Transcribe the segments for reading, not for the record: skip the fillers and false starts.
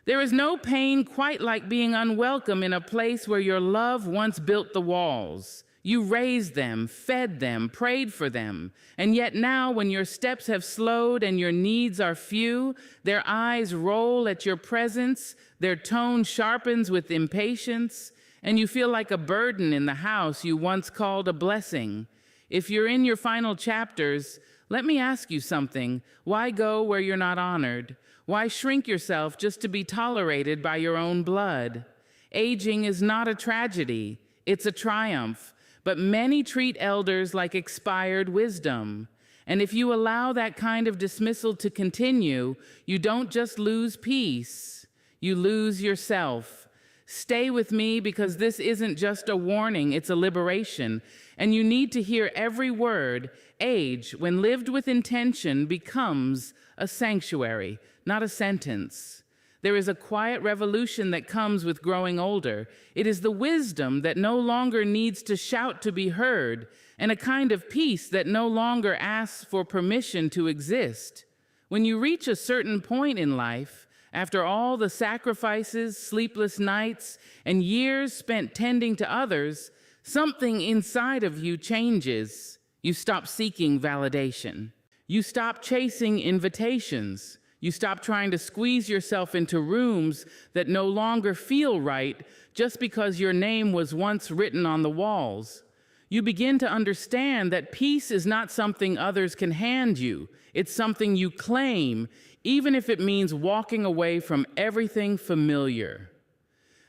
There is no pain quite like being unwelcome in a place where your love once built the walls. You raised them, fed them, prayed for them, and yet now when your steps have slowed and your needs are few, their eyes roll at your presence, their tone sharpens with impatience, and you feel like a burden in the house you once called a blessing. If you're in your final chapters, let me ask you something. Why go where you're not honored? Why shrink yourself just to be tolerated by your own blood? Aging is not a tragedy, it's a triumph. But many treat elders like expired wisdom. And if you allow that kind of dismissal to continue, you don't just lose peace, you lose yourself. Stay with me because this isn't just a warning, it's a liberation. And you need to hear every word. Age, when lived with intention, becomes a sanctuary, not a sentence. There is a quiet revolution that comes with growing older. It is the wisdom that no longer needs to shout to be heard, and a kind of peace that no longer asks for permission to exist. When you reach a certain point in life, after all the sacrifices, sleepless nights, and years spent tending to others, something inside of you changes. You stop seeking validation. You stop chasing invitations. You stop trying to squeeze yourself into rooms that no longer feel right just because your name was once written on the walls. You begin to understand that peace is not something others can hand you. It's something you claim, even if it means walking away from everything familiar.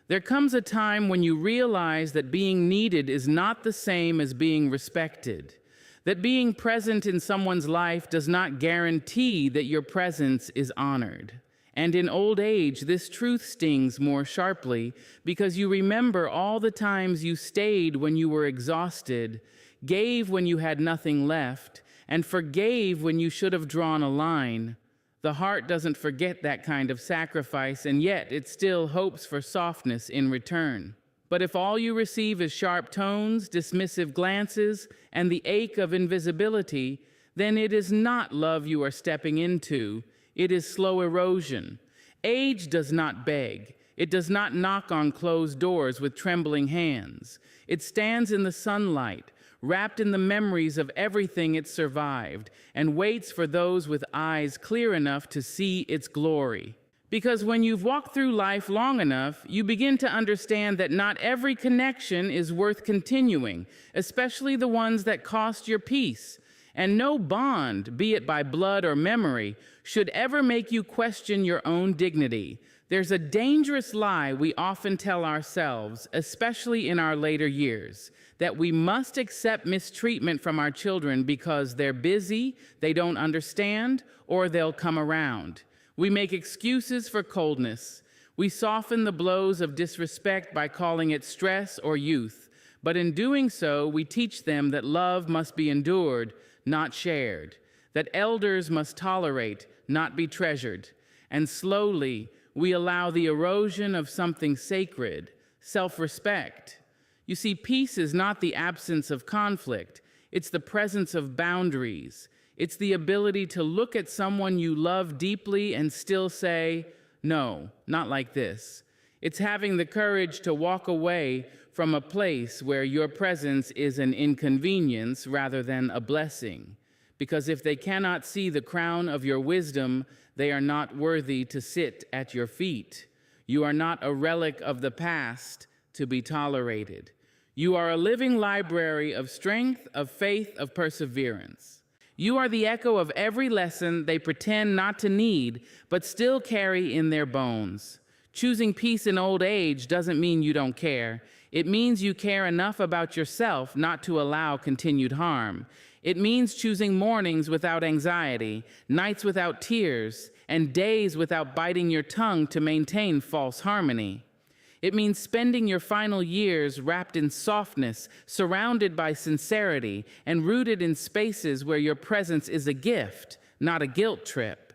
There comes a time when you realize that being needed is not the same as being respected. That being present in someone's life does not guarantee that your presence is honored. And in old age, this truth stings more sharply because you remember all the times you stayed when you were exhausted, gave when you had nothing left, and forgave when you should have drawn a line. The heart doesn't forget that kind of sacrifice, and yet it still hopes for softness in return. But if all you receive is sharp tones, dismissive glances, and the ache of invisibility, then it is not love you are stepping into. It is slow erosion. Age does not beg. It does not knock on closed doors with trembling hands. It stands in the sunlight, wrapped in the memories of everything it survived, and waits for those with eyes clear enough to see its glory. Because when you've walked through life long enough, you begin to understand that not every connection is worth continuing, especially the ones that cost your peace. And no bond, be it by blood or memory, should ever make you question your own dignity. There's a dangerous lie we often tell ourselves, especially in our later years, that we must accept mistreatment from our children because they're busy, they don't understand, or they'll come around. We make excuses for coldness. We soften the blows of disrespect by calling it stress or youth. But in doing so, we teach them that love must be endured, not shared. That elders must tolerate, not be treasured. And slowly, we allow the erosion of something sacred, self-respect. You see, peace is not the absence of conflict. It's the presence of boundaries. It's the ability to look at someone you love deeply and still say, no, not like this. It's having the courage to walk away from a place where your presence is an inconvenience rather than a blessing. Because if they cannot see the crown of your wisdom, they are not worthy to sit at your feet. You are not a relic of the past to be tolerated. You are a living library of strength, of faith, of perseverance. You are the echo of every lesson they pretend not to need, but still carry in their bones. Choosing peace in old age doesn't mean you don't care. It means you care enough about yourself not to allow continued harm. It means choosing mornings without anxiety, nights without tears, and days without biting your tongue to maintain false harmony. It means spending your final years wrapped in softness, surrounded by sincerity, and rooted in spaces where your presence is a gift, not a guilt trip.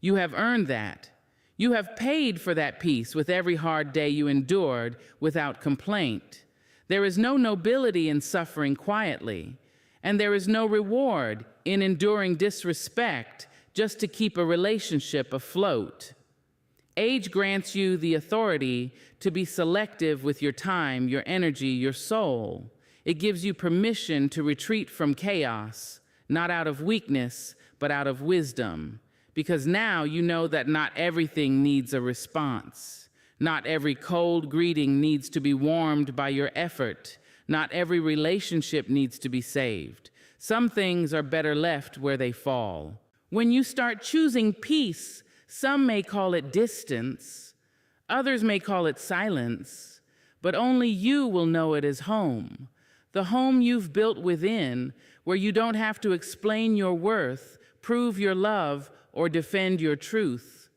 You have earned that. You have paid for that peace with every hard day you endured without complaint. There is no nobility in suffering quietly, and there is no reward in enduring disrespect just to keep a relationship afloat. Age grants you the authority to be selective with your time, your energy, your soul. It gives you permission to retreat from chaos, not out of weakness, but out of wisdom. Because now you know that not everything needs a response. Not every cold greeting needs to be warmed by your effort. Not every relationship needs to be saved. Some things are better left where they fall. When you start choosing peace, some may call it distance, others may call it silence, but only you will know it as home. The home you've built within, where you don't have to explain your worth, prove your love, or defend your truth.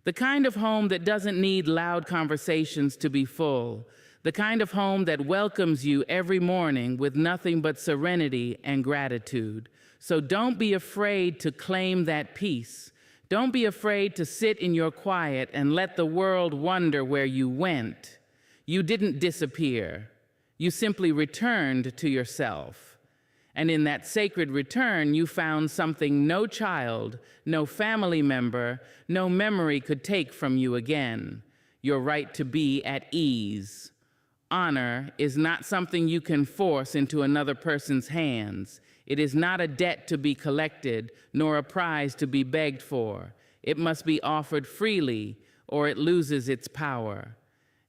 The kind of home that doesn't need loud conversations to be full. The kind of home that welcomes you every morning with nothing but serenity and gratitude. So don't be afraid to claim that peace. Don't be afraid to sit in your quiet and let the world wonder where you went. You didn't disappear. You simply returned to yourself. And in that sacred return, you found something no child, no family member, no memory could take from you again. Your right to be at ease. Honor is not something you can force into another person's hands. It is not a debt to be collected, nor a prize to be begged for. It must be offered freely, or it loses its power.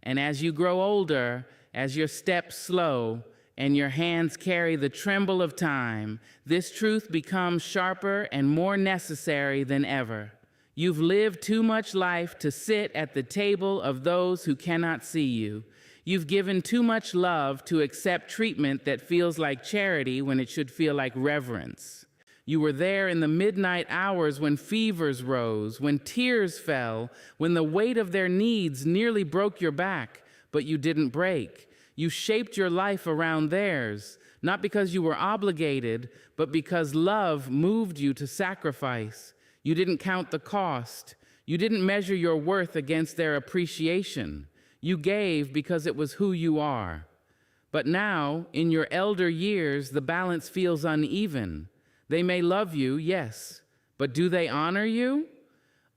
And as you grow older, as your steps slow, and your hands carry the tremble of time, this truth becomes sharper and more necessary than ever. You've lived too much life to sit at the table of those who cannot see you. You've given too much love to accept treatment that feels like charity when it should feel like reverence. You were there in the midnight hours when fevers rose, when tears fell, when the weight of their needs nearly broke your back, but you didn't break. You shaped your life around theirs, not because you were obligated, but because love moved you to sacrifice. You didn't count the cost. You didn't measure your worth against their appreciation. You gave because it was who you are. But now, in your elder years, the balance feels uneven. They may love you, yes, but do they honor you?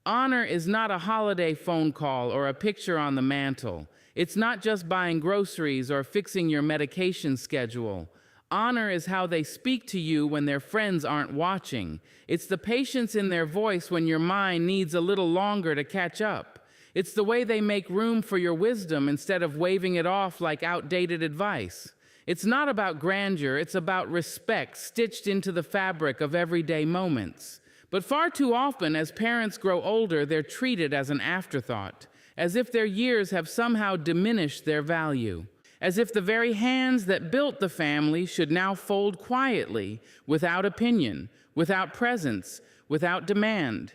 Honor is not a holiday phone call or a picture on the mantle. It's not just buying groceries or fixing your medication schedule. Honor is how they speak to you when their friends aren't watching. It's the patience in their voice when your mind needs a little longer to catch up. It's the way they make room for your wisdom instead of waving it off like outdated advice. It's not about grandeur, it's about respect stitched into the fabric of everyday moments. But far too often, as parents grow older, they're treated as an afterthought, as if their years have somehow diminished their value, as if the very hands that built the family should now fold quietly, without opinion, without presence, without demand.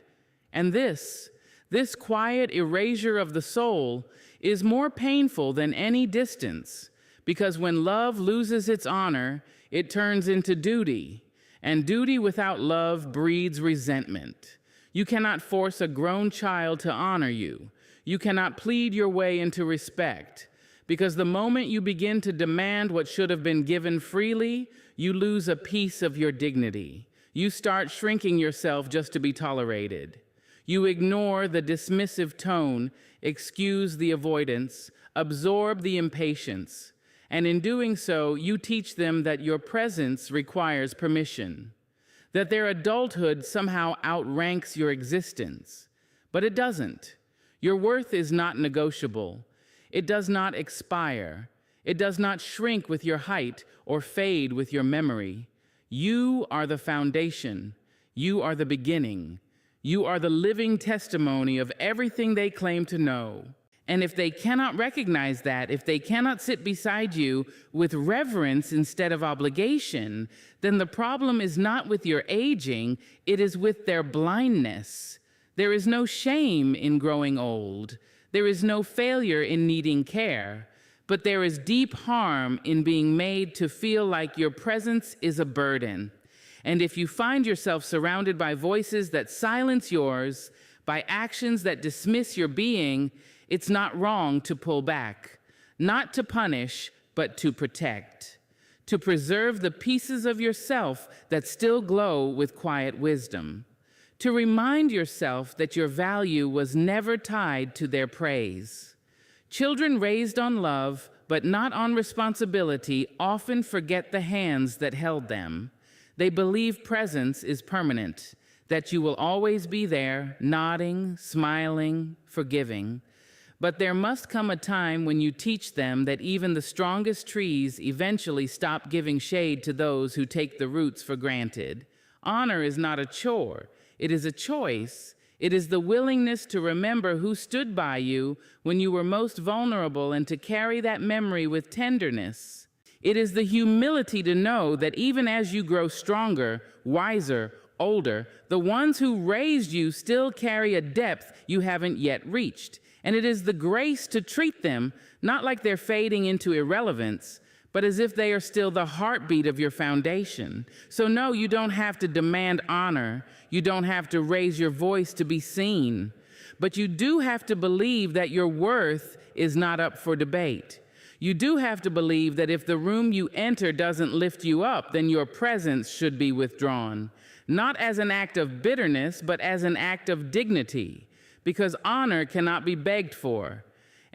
And this quiet erasure of the soul is more painful than any distance, because when love loses its honor, it turns into duty, and duty without love breeds resentment. You cannot force a grown child to honor you. You cannot plead your way into respect, because the moment you begin to demand what should have been given freely, you lose a piece of your dignity. You start shrinking yourself just to be tolerated. You ignore the dismissive tone, excuse the avoidance, absorb the impatience, and in doing so, you teach them that your presence requires permission, that their adulthood somehow outranks your existence. But it doesn't. Your worth is not negotiable. It does not expire. It does not shrink with your height or fade with your memory. You are the foundation. You are the beginning. You are the living testimony of everything they claim to know. And if they cannot recognize that, if they cannot sit beside you with reverence instead of obligation, then the problem is not with your aging, it is with their blindness. There is no shame in growing old. There is no failure in needing care. But there is deep harm in being made to feel like your presence is a burden. And if you find yourself surrounded by voices that silence yours, by actions that dismiss your being, it's not wrong to pull back, not to punish, but to protect, to preserve the pieces of yourself that still glow with quiet wisdom, to remind yourself that your value was never tied to their praise. Children raised on love, but not on responsibility, often forget the hands that held them. They believe presence is permanent, that you will always be there, nodding, smiling, forgiving. But there must come a time when you teach them that even the strongest trees eventually stop giving shade to those who take the roots for granted. Honor is not a chore, it is a choice. It is the willingness to remember who stood by you when you were most vulnerable and to carry that memory with tenderness. It is the humility to know that even as you grow stronger, wiser, older, the ones who raised you still carry a depth you haven't yet reached. And it is the grace to treat them not like they're fading into irrelevance, but as if they are still the heartbeat of your foundation. So no, you don't have to demand honor. You don't have to raise your voice to be seen. But you do have to believe that your worth is not up for debate. You do have to believe that if the room you enter doesn't lift you up, then your presence should be withdrawn. Not as an act of bitterness, but as an act of dignity. Because honor cannot be begged for.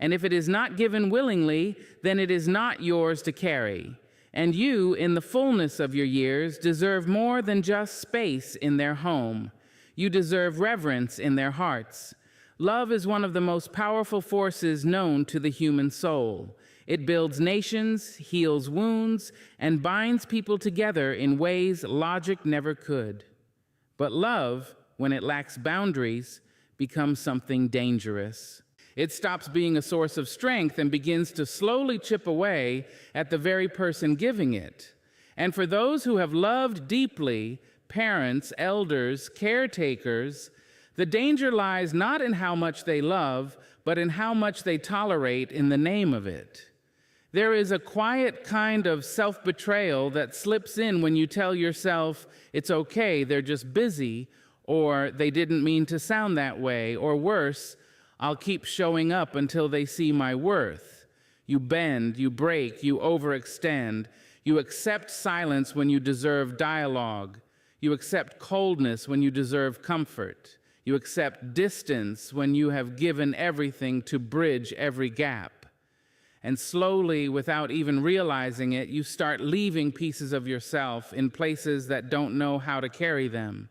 And if it is not given willingly, then it is not yours to carry. And you, in the fullness of your years, deserve more than just space in their home. You deserve reverence in their hearts. Love is one of the most powerful forces known to the human soul. It builds nations, heals wounds, and binds people together in ways logic never could. But love, when it lacks boundaries, becomes something dangerous. It stops being a source of strength and begins to slowly chip away at the very person giving it. And for those who have loved deeply, parents, elders, caretakers, the danger lies not in how much they love, but in how much they tolerate in the name of it. There is a quiet kind of self-betrayal that slips in when you tell yourself, it's okay, they're just busy, or they didn't mean to sound that way, or worse, I'll keep showing up until they see my worth. You bend, you break, you overextend. You accept silence when you deserve dialogue. You accept coldness when you deserve comfort. You accept distance when you have given everything to bridge every gap. And slowly, without even realizing it, you start leaving pieces of yourself in places that don't know how to carry them.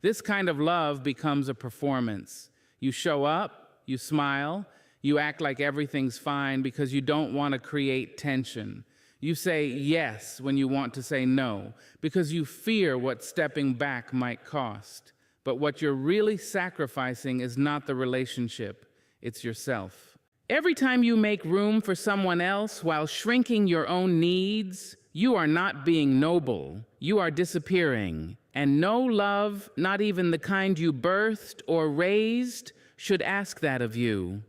This kind of love becomes a performance. You show up, you smile, you act like everything's fine because you don't want to create tension. You say yes when you want to say no because you fear what stepping back might cost. But what you're really sacrificing is not the relationship, it's yourself. Every time you make room for someone else while shrinking your own needs, you are not being noble, you are disappearing. And no love, not even the kind you birthed or raised, should ask that of you.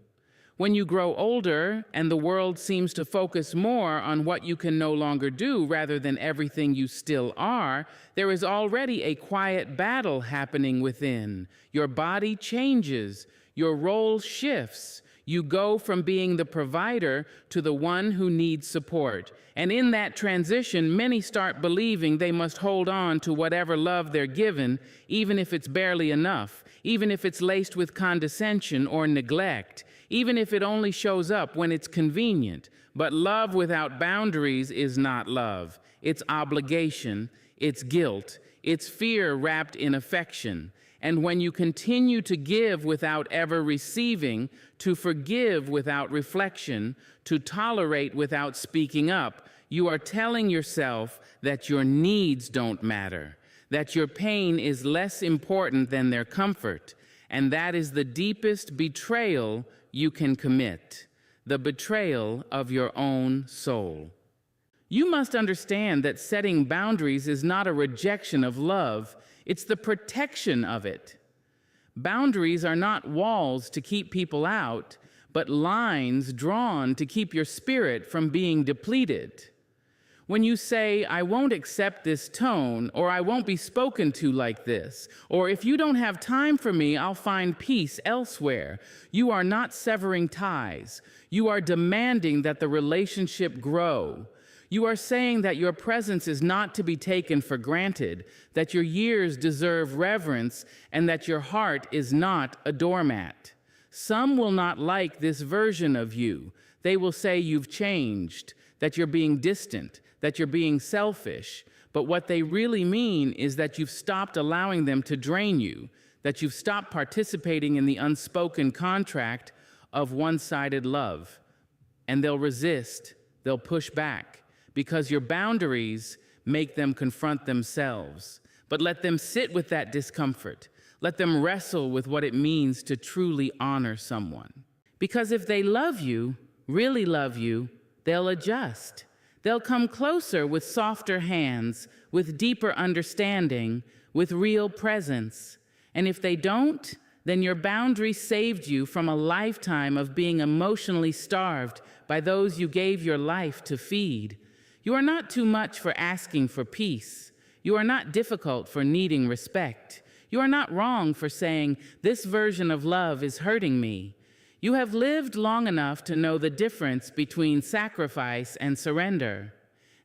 When you grow older and the world seems to focus more on what you can no longer do rather than everything you still are, there is already a quiet battle happening within. Your body changes, your role shifts. You go from being the provider to the one who needs support. And in that transition, many start believing they must hold on to whatever love they're given, even if it's barely enough, even if it's laced with condescension or neglect, even if it only shows up when it's convenient. But love without boundaries is not love. It's obligation, it's guilt, it's fear wrapped in affection. And when you continue to give without ever receiving, to forgive without reflection, to tolerate without speaking up, you are telling yourself that your needs don't matter, that your pain is less important than their comfort, and that is the deepest betrayal you can commit, the betrayal of your own soul. You must understand that setting boundaries is not a rejection of love, it's the protection of it. Boundaries are not walls to keep people out, but lines drawn to keep your spirit from being depleted. When you say, I won't accept this tone, or I won't be spoken to like this, or if you don't have time for me, I'll find peace elsewhere, you are not severing ties. You are demanding that the relationship grow. You are saying that your presence is not to be taken for granted, that your years deserve reverence, and that your heart is not a doormat. Some will not like this version of you. They will say you've changed, that you're being distant, that you're being selfish. But what they really mean is that you've stopped allowing them to drain you, that you've stopped participating in the unspoken contract of one-sided love. And they'll resist, they'll push back, because your boundaries make them confront themselves. But let them sit with that discomfort. Let them wrestle with what it means to truly honor someone. Because if they love you, really love you, they'll adjust. They'll come closer with softer hands, with deeper understanding, with real presence. And if they don't, then your boundary saved you from a lifetime of being emotionally starved by those you gave your life to feed. You are not too much for asking for peace. You are not difficult for needing respect. You are not wrong for saying, "This version of love is hurting me." You have lived long enough to know the difference between sacrifice and surrender.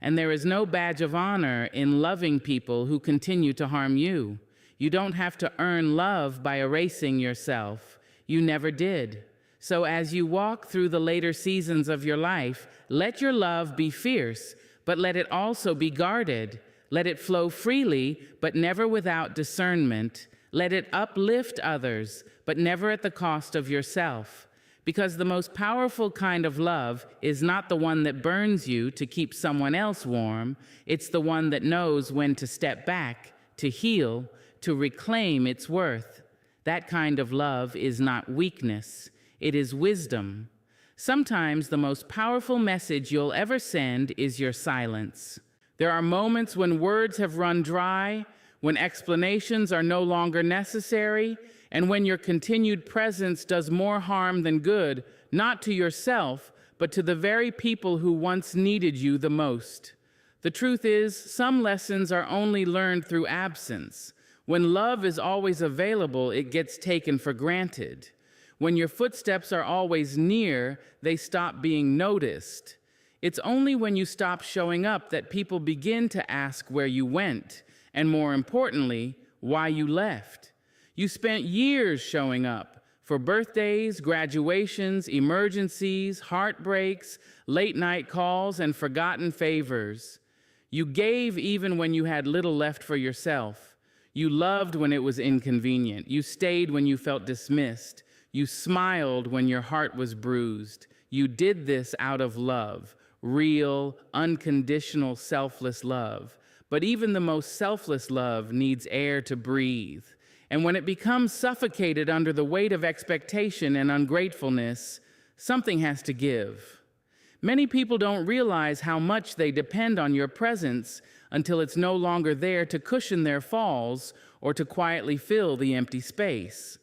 And there is no badge of honor in loving people who continue to harm you. You don't have to earn love by erasing yourself. You never did. So as you walk through the later seasons of your life, let your love be fierce, but let it also be guarded. Let it flow freely, but never without discernment. Let it uplift others, but never at the cost of yourself. Because the most powerful kind of love is not the one that burns you to keep someone else warm. It's the one that knows when to step back, to heal, to reclaim its worth. That kind of love is not weakness. It is wisdom. Sometimes the most powerful message you'll ever send is your silence. There are moments when words have run dry, when explanations are no longer necessary, and when your continued presence does more harm than good, not to yourself, but to the very people who once needed you the most. The truth is, some lessons are only learned through absence. When love is always available, it gets taken for granted. When your footsteps are always near, they stop being noticed. It's only when you stop showing up that people begin to ask where you went, and more importantly, why you left. You spent years showing up for birthdays, graduations, emergencies, heartbreaks, late-night calls, and forgotten favors. You gave even when you had little left for yourself. You loved when it was inconvenient. You stayed when you felt dismissed. You smiled when your heart was bruised. You did this out of love, real, unconditional, selfless love. But even the most selfless love needs air to breathe. And when it becomes suffocated under the weight of expectation and ungratefulness, something has to give. Many people don't realize how much they depend on your presence until it's no longer there to cushion their falls or to quietly fill the empty space.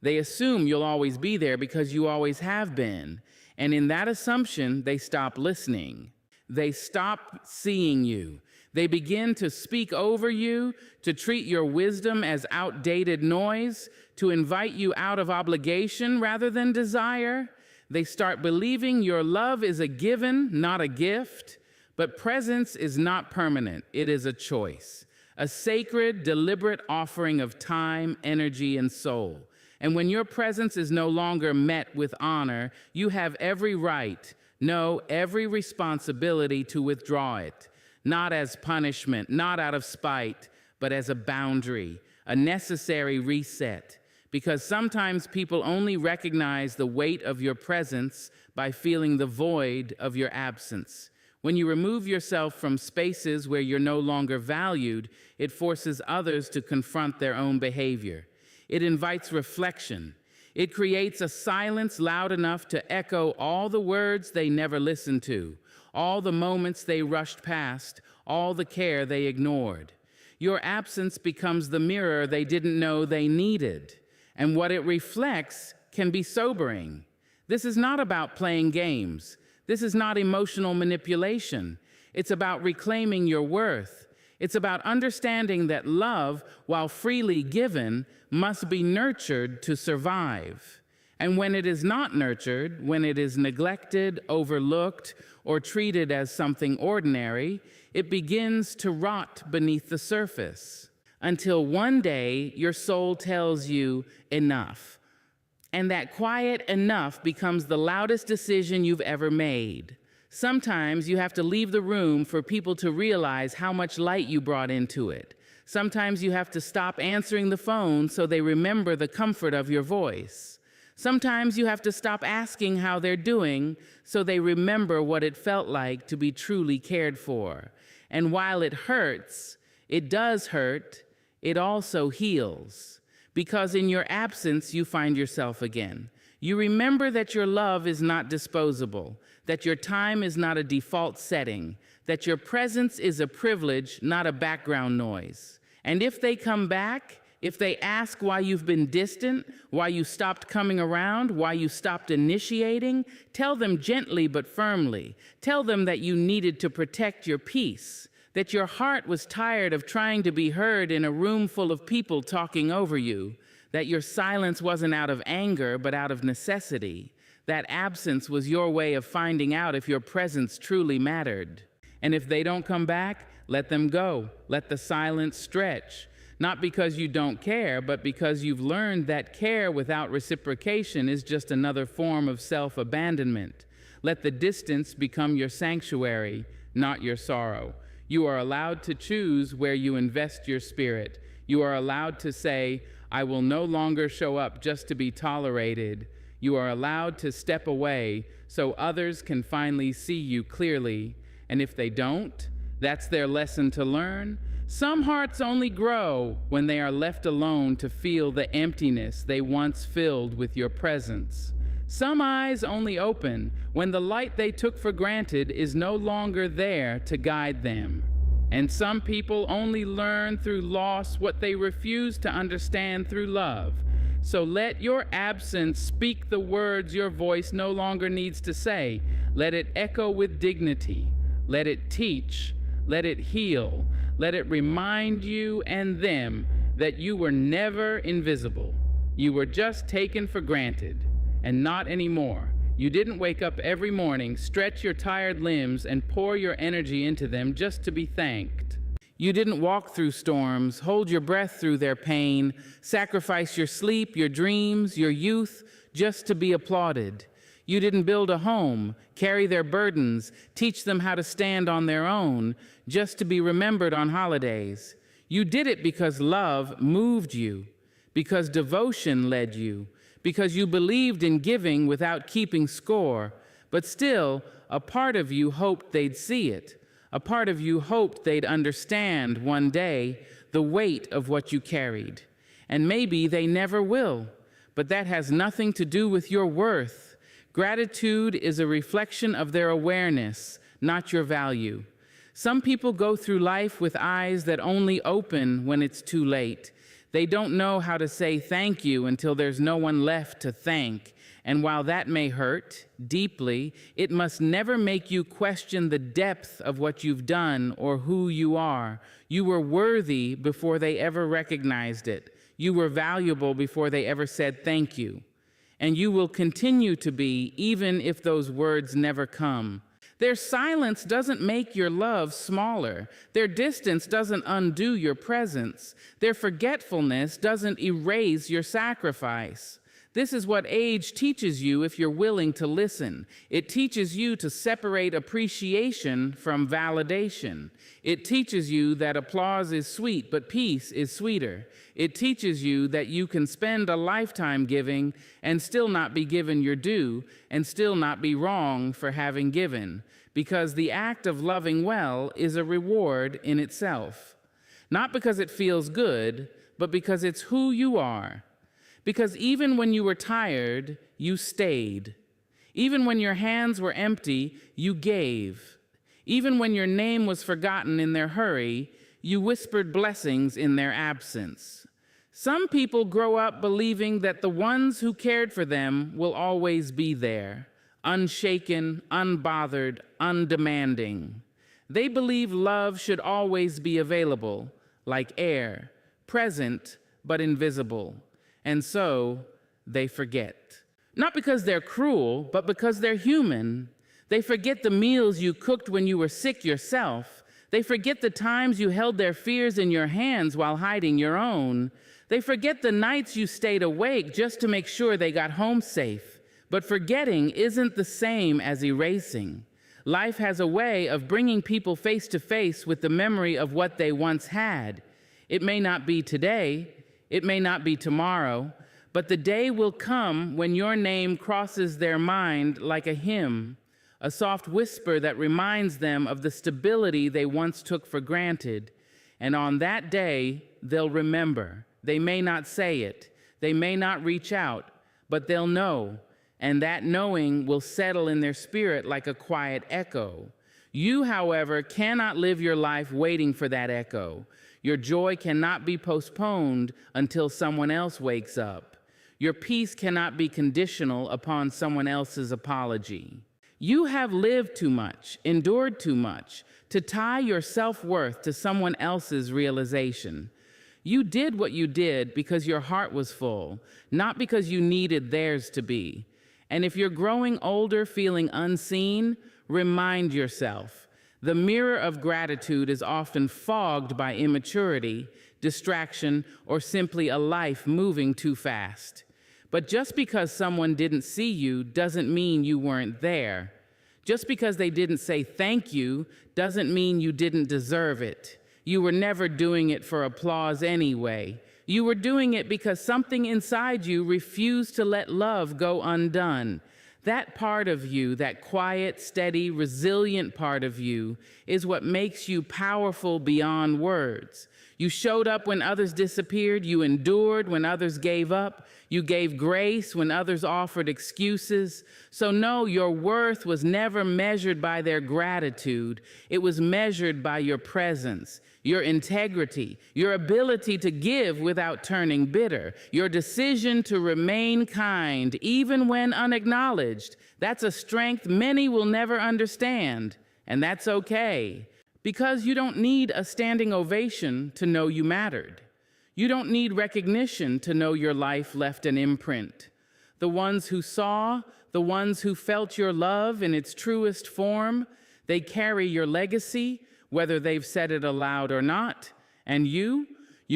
They assume you'll always be there because you always have been. And in that assumption, they stop listening. They stop seeing you. They begin to speak over you, to treat your wisdom as outdated noise, to invite you out of obligation rather than desire. They start believing your love is a given, not a gift. But presence is not permanent. It is a choice, a sacred, deliberate offering of time, energy, and soul. And when your presence is no longer met with honor, you have every right, no, every responsibility to withdraw it. Not as punishment, not out of spite, but as a boundary, a necessary reset. Because sometimes people only recognize the weight of your presence by feeling the void of your absence. When you remove yourself from spaces where you're no longer valued, it forces others to confront their own behavior. It invites reflection. It creates a silence loud enough to echo all the words they never listened to, all the moments they rushed past, all the care they ignored. Your absence becomes the mirror they didn't know they needed, and what it reflects can be sobering. This is not about playing games. This is not emotional manipulation. It's about reclaiming your worth. It's about understanding that love, while freely given, must be nurtured to survive. And when it is not nurtured, when it is neglected, overlooked, or treated as something ordinary, it begins to rot beneath the surface until one day your soul tells you enough. And that quiet enough becomes the loudest decision you've ever made. Sometimes you have to leave the room for people to realize how much light you brought into it. Sometimes you have to stop answering the phone so they remember the comfort of your voice. Sometimes you have to stop asking how they're doing so they remember what it felt like to be truly cared for. And while it hurts, it does hurt, it also heals. Because in your absence, you find yourself again. You remember that your love is not disposable, that your time is not a default setting, that your presence is a privilege, not a background noise. And if they come back, if they ask why you've been distant, why you stopped coming around, why you stopped initiating, tell them gently but firmly. Tell them that you needed to protect your peace, that your heart was tired of trying to be heard in a room full of people talking over you, that your silence wasn't out of anger but out of necessity, that absence was your way of finding out if your presence truly mattered. And if they don't come back, let them go. Let the silence stretch. Not because you don't care, but because you've learned that care without reciprocation is just another form of self-abandonment. Let the distance become your sanctuary, not your sorrow. You are allowed to choose where you invest your spirit. You are allowed to say, I will no longer show up just to be tolerated. You are allowed to step away so others can finally see you clearly. And if they don't, that's their lesson to learn. Some hearts only grow when they are left alone to feel the emptiness they once filled with your presence. Some eyes only open when the light they took for granted is no longer there to guide them. And some people only learn through loss what they refuse to understand through love. So let your absence speak the words your voice no longer needs to say. Let it echo with dignity. Let it teach. Let it heal. Let it remind you and them that you were never invisible. You were just taken for granted, and not anymore. You didn't wake up every morning, stretch your tired limbs, and pour your energy into them just to be thanked. You didn't walk through storms, hold your breath through their pain, sacrifice your sleep, your dreams, your youth, just to be applauded. You didn't build a home, carry their burdens, teach them how to stand on their own, just to be remembered on holidays. You did it because love moved you, because devotion led you, because you believed in giving without keeping score. But still, a part of you hoped they'd see it. A part of you hoped they'd understand one day the weight of what you carried. And maybe they never will, but that has nothing to do with your worth. Gratitude is a reflection of their awareness, not your value. Some people go through life with eyes that only open when it's too late. They don't know how to say thank you until there's no one left to thank. And while that may hurt deeply, it must never make you question the depth of what you've done or who you are. You were worthy before they ever recognized it. You were valuable before they ever said thank you. And you will continue to be, even if those words never come. Their silence doesn't make your love smaller. Their distance doesn't undo your presence. Their forgetfulness doesn't erase your sacrifice. This is what age teaches you if you're willing to listen. It teaches you to separate appreciation from validation. It teaches you that applause is sweet, but peace is sweeter. It teaches you that you can spend a lifetime giving and still not be given your due, and still not be wrong for having given, because the act of loving well is a reward in itself. Not because it feels good, but because it's who you are. Because even when you were tired, you stayed. Even when your hands were empty, you gave. Even when your name was forgotten in their hurry, you whispered blessings in their absence. Some people grow up believing that the ones who cared for them will always be there, unshaken, unbothered, undemanding. They believe love should always be available, like air, present but invisible. And so they forget. Not because they're cruel, but because they're human. They forget the meals you cooked when you were sick yourself. They forget the times you held their fears in your hands while hiding your own. They forget the nights you stayed awake just to make sure they got home safe. But forgetting isn't the same as erasing. Life has a way of bringing people face to face with the memory of what they once had. It may not be today, it may not be tomorrow, but the day will come when your name crosses their mind like a hymn, a soft whisper that reminds them of the stability they once took for granted. And on that day, they'll remember. They may not say it, they may not reach out, but they'll know, and that knowing will settle in their spirit like a quiet echo. You, however, cannot live your life waiting for that echo. Your joy cannot be postponed until someone else wakes up. Your peace cannot be conditional upon someone else's apology. You have lived too much, endured too much, to tie your self-worth to someone else's realization. You did what you did because your heart was full, not because you needed theirs to be. And if you're growing older feeling unseen, remind yourself. The mirror of gratitude is often fogged by immaturity, distraction, or simply a life moving too fast. But just because someone didn't see you doesn't mean you weren't there. Just because they didn't say thank you doesn't mean you didn't deserve it. You were never doing it for applause anyway. You were doing it because something inside you refused to let love go undone. That part of you, that quiet, steady, resilient part of you, is what makes you powerful beyond words. You showed up when others disappeared. You endured when others gave up. You gave grace when others offered excuses. So no, your worth was never measured by their gratitude. It was measured by your presence, your integrity, your ability to give without turning bitter, your decision to remain kind even when unacknowledged. That's a strength many will never understand, and that's okay. Because you don't need a standing ovation to know you mattered. You don't need recognition to know your life left an imprint. The ones who saw, the ones who felt your love in its truest form, they carry your legacy, whether they've said it aloud or not. And you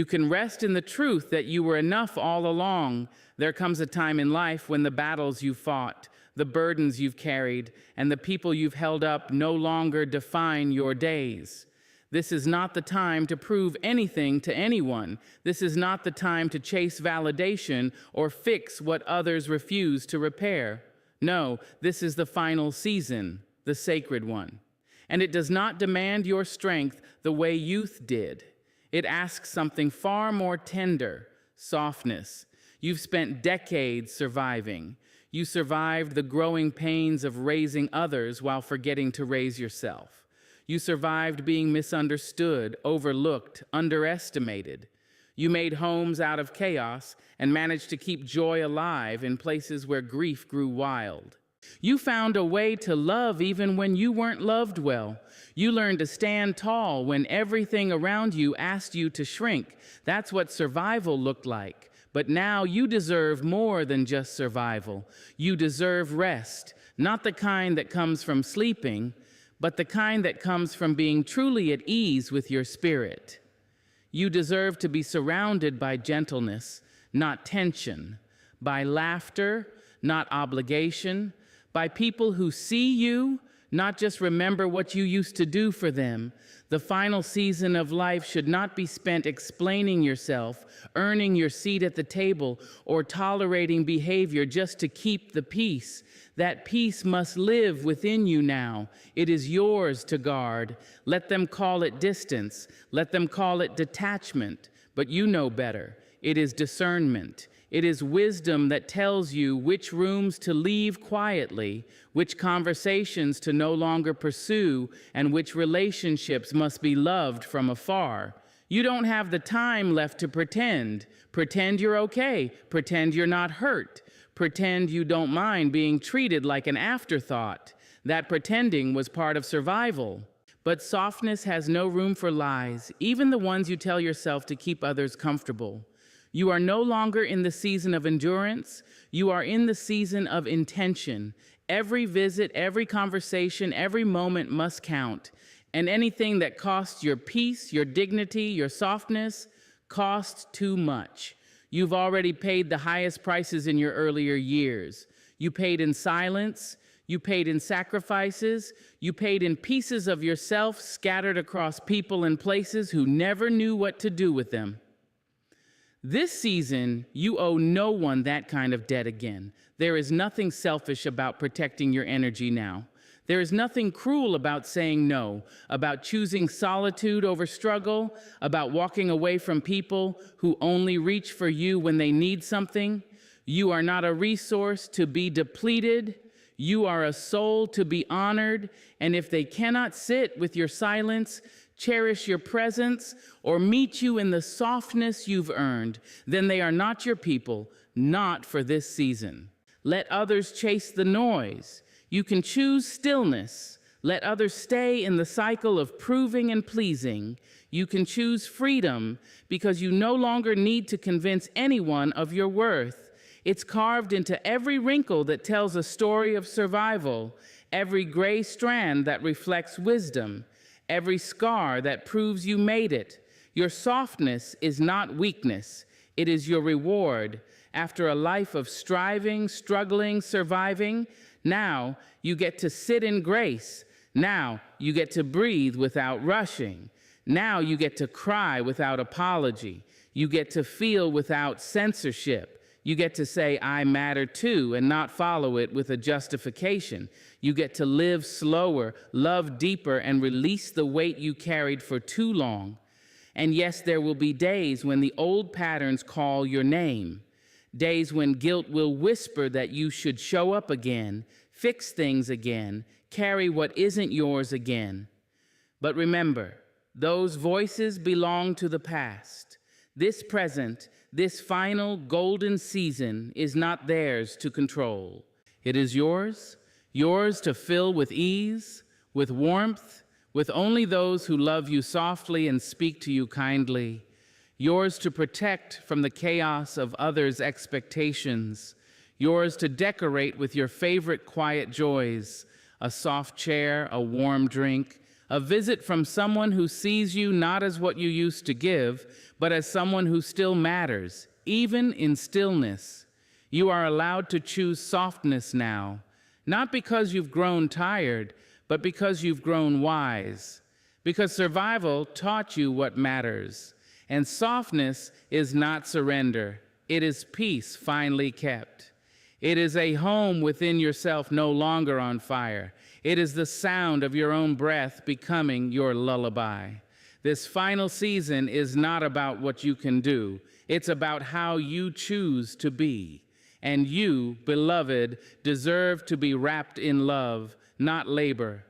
can rest in the truth that you were enough all along. There comes a time in life when the battles you fought, the burdens you've carried, and the people you've held up no longer define your days. This is not the time to prove anything to anyone. This is not the time to chase validation or fix what others refuse to repair. No, this is the final season, the sacred one. And it does not demand your strength the way youth did. It asks something far more tender, softness. You've spent decades surviving. You survived the growing pains of raising others while forgetting to raise yourself. You survived being misunderstood, overlooked, underestimated. You made homes out of chaos and managed to keep joy alive in places where grief grew wild. You found a way to love even when you weren't loved well. You learned to stand tall when everything around you asked you to shrink. That's what survival looked like. But now you deserve more than just survival. You deserve rest, not the kind that comes from sleeping, but the kind that comes from being truly at ease with your spirit. You deserve to be surrounded by gentleness, not tension, by laughter, not obligation, by people who see you, not just remember what you used to do for them. The final season of life should not be spent explaining yourself, earning your seat at the table, or tolerating behavior just to keep the peace. That peace must live within you now. It is yours to guard. Let them call it distance. Let them call it detachment. But you know better. It is discernment. It is wisdom that tells you which rooms to leave quietly, which conversations to no longer pursue, and which relationships must be loved from afar. You don't have the time left to pretend. Pretend you're okay. Pretend you're not hurt. Pretend you don't mind being treated like an afterthought. That pretending was part of survival. But softness has no room for lies, even the ones you tell yourself to keep others comfortable. You are no longer in the season of endurance. You are in the season of intention. Every visit, every conversation, every moment must count. And anything that costs your peace, your dignity, your softness, costs too much. You've already paid the highest prices in your earlier years. You paid in silence. You paid in sacrifices. You paid in pieces of yourself scattered across people and places who never knew what to do with them. This season, you owe no one that kind of debt again. There is nothing selfish about protecting your energy now. There is nothing cruel about saying no, about choosing solitude over struggle, about walking away from people who only reach for you when they need something. You are not a resource to be depleted. You are a soul to be honored. And if they cannot sit with your silence, cherish your presence, or meet you in the softness you've earned, then they are not your people, not for this season. Let others chase the noise. You can choose stillness. Let others stay in the cycle of proving and pleasing. You can choose freedom because you no longer need to convince anyone of your worth. It's carved into every wrinkle that tells a story of survival, every gray strand that reflects wisdom, every scar that proves you made it. Your softness is not weakness. It is your reward. After a life of striving, struggling, surviving, now you get to sit in grace. Now you get to breathe without rushing. Now you get to cry without apology. You get to feel without censorship. You get to say, I matter too, and not follow it with a justification. You get to live slower, love deeper, and release the weight you carried for too long. And yes, there will be days when the old patterns call your name. Days when guilt will whisper that you should show up again, fix things again, carry what isn't yours again. But remember, those voices belong to the past. This present, this final golden season is not theirs to control. It is yours, yours to fill with ease, with warmth, with only those who love you softly and speak to you kindly. Yours to protect from the chaos of others' expectations. Yours to decorate with your favorite quiet joys, a soft chair, a warm drink, a visit from someone who sees you not as what you used to give, but as someone who still matters, even in stillness. You are allowed to choose softness now, not because you've grown tired, but because you've grown wise, because survival taught you what matters. And softness is not surrender. It is peace finally kept. It is a home within yourself no longer on fire. It is the sound of your own breath becoming your lullaby. This final season is not about what you can do. It's about how you choose to be. And you, beloved, deserve to be wrapped in love, not labor.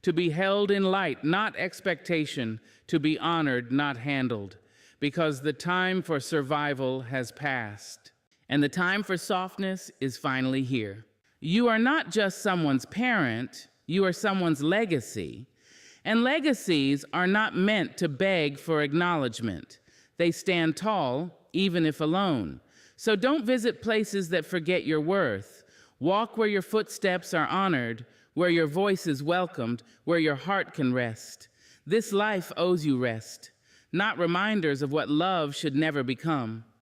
To be held in light, not expectation. To be honored, not handled. Because the time for survival has passed, and the time for softness is finally here. You are not just someone's parent, you are someone's legacy. And legacies are not meant to beg for acknowledgement. They stand tall, even if alone. So don't visit places that forget your worth. Walk where your footsteps are honored, where your voice is welcomed, where your heart can rest. This life owes you rest. Not reminders of what love should never become.